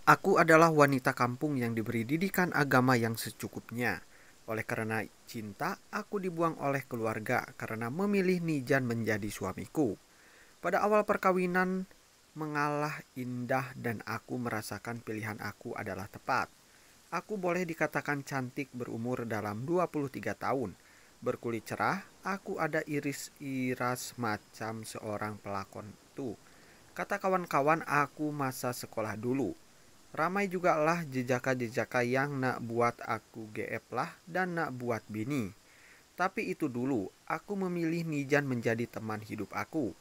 Aku adalah wanita kampung yang diberi didikan agama yang secukupnya. Oleh karena cinta, aku dibuang oleh keluarga karena memilih Nijan menjadi suamiku. Pada awal perkawinan, mengalah indah dan aku merasakan pilihan aku adalah tepat. Aku boleh dikatakan cantik berumur dalam 23 tahun. Berkulit cerah, aku ada iris-iras macam seorang pelakon tuh. Kata kawan-kawan aku masa sekolah dulu. Ramai juga lah jejaka-jejaka yang nak buat aku GF lah dan nak buat bini. Tapi itu dulu, aku memilih Nijan menjadi teman hidup aku.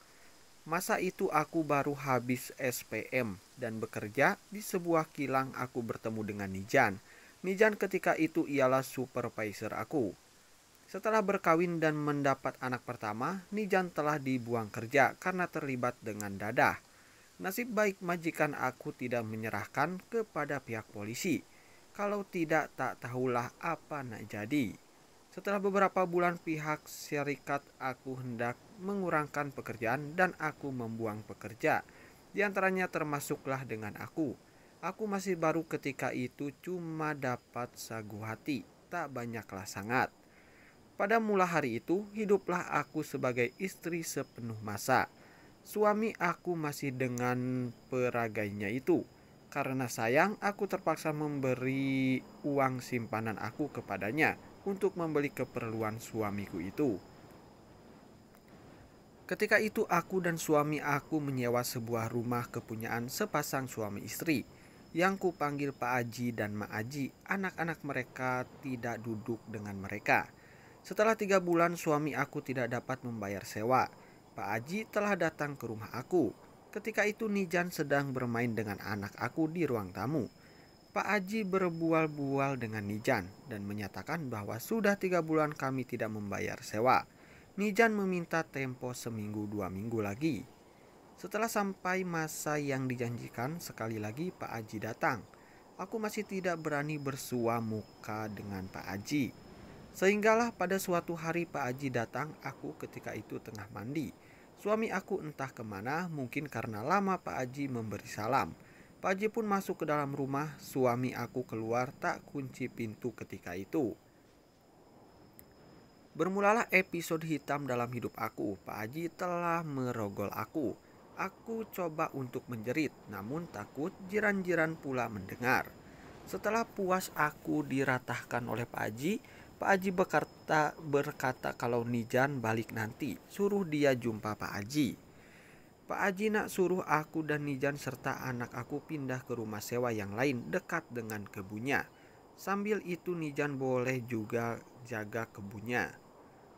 Masa itu aku baru habis SPM dan bekerja di sebuah kilang aku bertemu dengan Nijan. Nijan ketika itu ialah supervisor aku. Setelah berkawin dan mendapat anak pertama, Nijan telah dibuang kerja karena terlibat dengan dadah. Nasib baik majikan aku tidak menyerahkan kepada pihak polisi. Kalau tidak, tak tahulah apa nak jadi. Setelah beberapa bulan pihak syarikat aku hendak mengurangkan pekerjaan dan aku membuang pekerja. Di antaranya termasuklah dengan aku. Aku masih baru ketika itu cuma dapat sagu hati, tak banyaklah sangat. Pada mula hari itu, hiduplah aku sebagai istri sepenuh masa. Suami aku masih dengan peragainya itu. Karena sayang, aku terpaksa memberi uang simpanan aku kepadanya untuk membeli keperluan suamiku itu. Ketika itu aku dan suami aku menyewa sebuah rumah kepunyaan sepasang suami istri. Yang kupanggil Pak Aji dan Mak Aji, anak-anak mereka tidak duduk dengan mereka. Setelah 3 bulan suami aku tidak dapat membayar sewa. Pak Aji telah datang ke rumah aku. Ketika itu Nijan sedang bermain dengan anak aku di ruang tamu. Pak Aji berbual-bual dengan Nijan dan menyatakan bahwa sudah 3 bulan kami tidak membayar sewa. Nijan meminta tempo seminggu 2 minggu lagi. Setelah sampai masa yang dijanjikan, sekali lagi Pak Aji datang. Aku masih tidak berani bersua muka dengan Pak Aji. Sehinggalah pada suatu hari Pak Aji datang, aku ketika itu tengah mandi. Suami aku entah kemana, mungkin karena lama Pak Aji memberi salam. Pak Aji pun masuk ke dalam rumah, suami aku keluar tak kunci pintu ketika itu. Bermulalah episode hitam dalam hidup aku. Pak Haji telah merogol aku. Aku coba untuk menjerit, namun takut jiran-jiran pula mendengar. Setelah puas aku diratahkan oleh Pak Haji, Pak Haji berkata kalau Nijan balik nanti, suruh dia jumpa Pak Haji. Pak Haji nak suruh aku dan Nijan serta anak aku pindah ke rumah sewa yang lain dekat dengan kebunnya. Sambil itu Nijan boleh juga jaga kebunnya.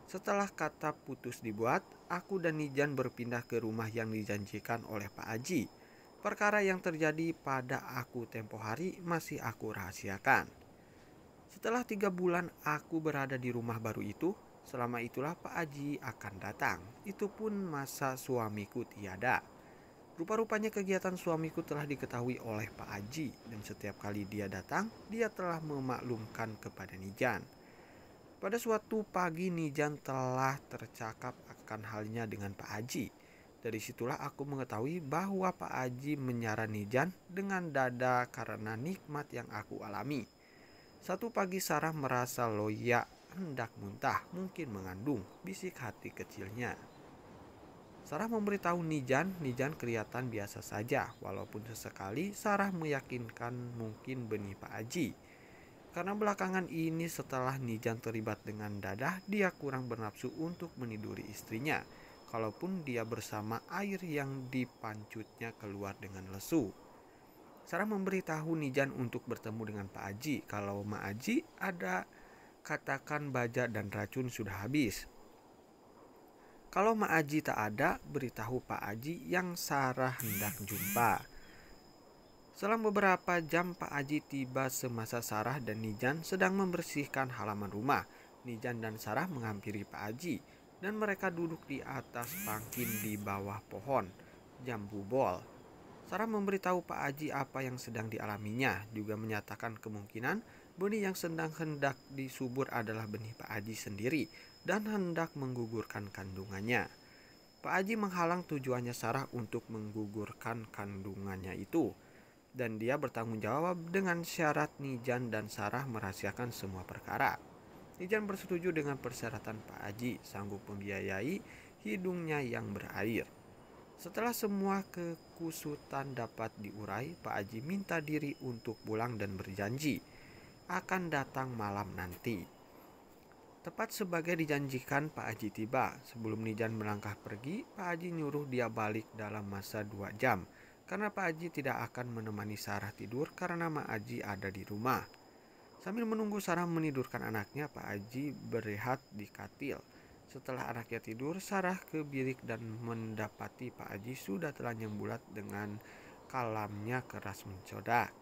Setelah kata putus dibuat, aku dan Nijan berpindah ke rumah yang dijanjikan oleh Pak Haji. Perkara yang terjadi pada aku tempo hari masih aku rahasiakan. Setelah 3 bulan aku berada di rumah baru itu, selama itulah Pak Haji akan datang. Itu pun masa suamiku tiada. Rupa-rupanya kegiatan suamiku telah diketahui oleh Pak Haji dan setiap kali dia datang, dia telah memaklumkan kepada Nijan. Pada suatu pagi Nijan telah tercakap akan halnya dengan Pak Haji. Dari situlah aku mengetahui bahwa Pak Haji menyaran Nijan dengan dada karena nikmat yang aku alami. Satu pagi Sarah merasa loyak hendak muntah, mungkin mengandung, bisik hati kecilnya. Sarah memberitahu Nijan, Nijan kelihatan biasa saja, walaupun sesekali Sarah meyakinkan mungkin benih Pak Haji. Karena belakangan ini setelah Nijan terlibat dengan dadah, dia kurang bernafsu untuk meniduri istrinya. Kalaupun dia bersama air yang dipancutnya keluar dengan lesu. Sarah memberitahu Nijan untuk bertemu dengan Pak Haji. Kalau Mak Haji ada, katakan baja dan racun sudah habis. Kalau Mak Haji tak ada, beritahu Pak Haji yang Sarah hendak jumpa. Selang beberapa jam Pak Haji tiba semasa Sarah dan Nijan sedang membersihkan halaman rumah. Nijan dan Sarah menghampiri Pak Haji dan mereka duduk di atas pangkin di bawah pohon jambu bol. Sarah memberitahu Pak Haji apa yang sedang dialaminya, juga menyatakan kemungkinan benih yang sedang hendak disubur adalah benih Pak Haji sendiri dan hendak menggugurkan kandungannya. Pak Haji menghalang tujuannya Sarah untuk menggugurkan kandungannya itu. dan dia bertanggung jawab dengan syarat Nijan dan Sarah merahasiakan semua perkara. Nijan bersetuju dengan persyaratan Pak Haji sanggup membiayai hidungnya yang berair. Setelah semua kekusutan dapat diurai, Pak Haji minta diri untuk pulang dan berjanji akan datang malam nanti. Tepat sebagai dijanjikan, Pak Haji tiba. Sebelum Nijan melangkah pergi, Pak Haji nyuruh dia balik dalam masa 2 jam. Karena Pak Haji tidak akan menemani Sarah tidur karena Mak Haji ada di rumah. Sambil menunggu Sarah menidurkan anaknya, Pak Haji berehat di katil. Setelah anaknya tidur, Sarah ke bilik dan mendapati Pak Haji sudah telanjang bulat dengan kalamnya keras mencodak.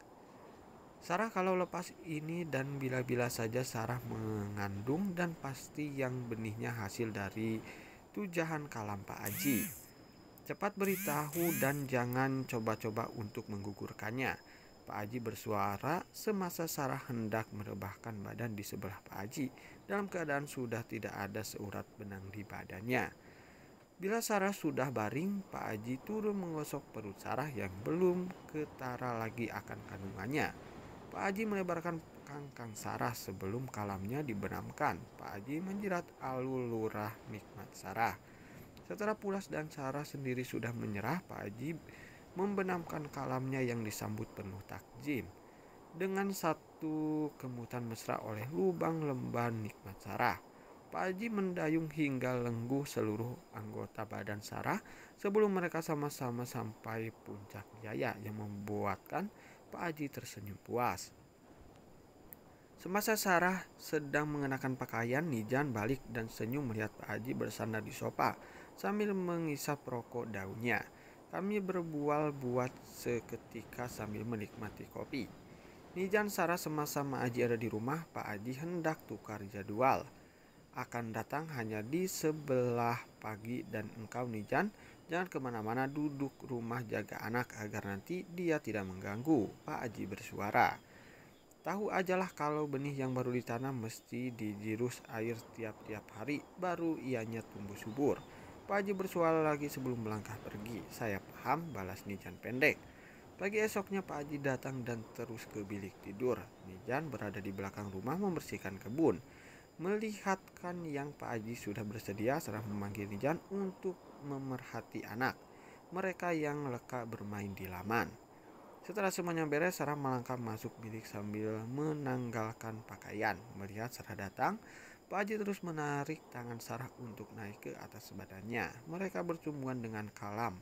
Sarah kalau lepas ini dan bila-bila saja Sarah mengandung dan pasti yang benihnya hasil dari tujahan kalam Pak Haji. Cepat beritahu dan jangan coba-coba untuk menggugurkannya. Pak Haji bersuara semasa Sarah hendak merebahkan badan di sebelah Pak Haji dalam keadaan sudah tidak ada seurat benang di badannya. Bila Sarah sudah baring, Pak Haji turun menggosok perut Sarah yang belum ketara lagi akan kandungannya. Pak Haji melebarkan kangkang Sarah sebelum kalamnya dibenamkan. Pak Haji menjirat alur lurah nikmat Sarah. Setelah pulas dan Sarah sendiri sudah menyerah, Pak Haji membenamkan kalamnya yang disambut penuh takjim. Dengan satu kemutan mesra oleh lubang lemban nikmat Sarah, Pak Haji mendayung hingga lengguh seluruh anggota badan Sarah sebelum mereka sama-sama sampai puncak jaya yang membuatkan Pak Haji tersenyum puas. Semasa Sarah sedang mengenakan pakaian, Nijan balik dan senyum melihat Pak Haji bersandar di sofa sambil mengisap rokok daunnya. Kami berbual-buat seketika sambil menikmati kopi. Nijan Sarah semasa Mak Haji ada di rumah, Pak Haji hendak tukar jadwal. Akan datang hanya di sebelah pagi dan engkau Nijan jangan kemana-mana, duduk rumah jaga anak agar nanti dia tidak mengganggu, Pak Haji bersuara. Tahu ajalah kalau benih yang baru ditanam mesti dijirus air tiap-tiap hari baru ianya tumbuh subur. Pak Haji bersuara lagi sebelum melangkah pergi. Saya paham, balas Nijan pendek. Pagi esoknya Pak Haji datang dan terus ke bilik tidur. Nijan berada di belakang rumah membersihkan kebun. Melihatkan yang Pak Haji sudah bersedia, Sarah memanggil Nijan untuk memerhati anak mereka yang leka bermain di laman. Setelah semuanya beres, Sarah melangkah masuk bilik sambil menanggalkan pakaian. Melihat Sarah datang, Pak Haji terus menarik tangan Sarah untuk naik ke atas badannya. Mereka bercumbuan dengan kalam.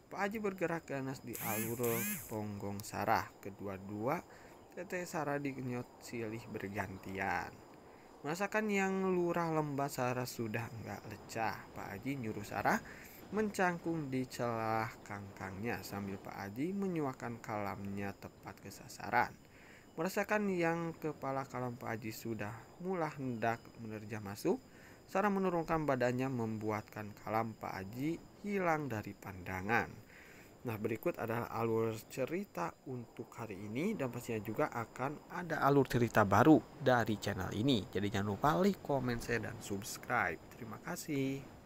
Pak Haji bergerak ganas di alur punggung Sarah. Kedua-dua tete Sarah dikenyot silih bergantian. Merasakan yang lurah lembah Sarah sudah enggak lecah. Pak Haji nyuruh Sarah mencangkung di celah kangkangnya sambil Pak Haji menyuakan kalamnya tepat ke sasaran. Merasakan yang kepala kalam Pak Haji sudah mulai hendak menerjang masuk, Sarah menurunkan badannya membuatkan kalam Pak Haji hilang dari pandangan. Nah, berikut adalah alur cerita untuk hari ini dan pastinya juga akan ada alur cerita baru dari channel ini. Jadi jangan lupa like, comment, share, dan subscribe. Terima kasih.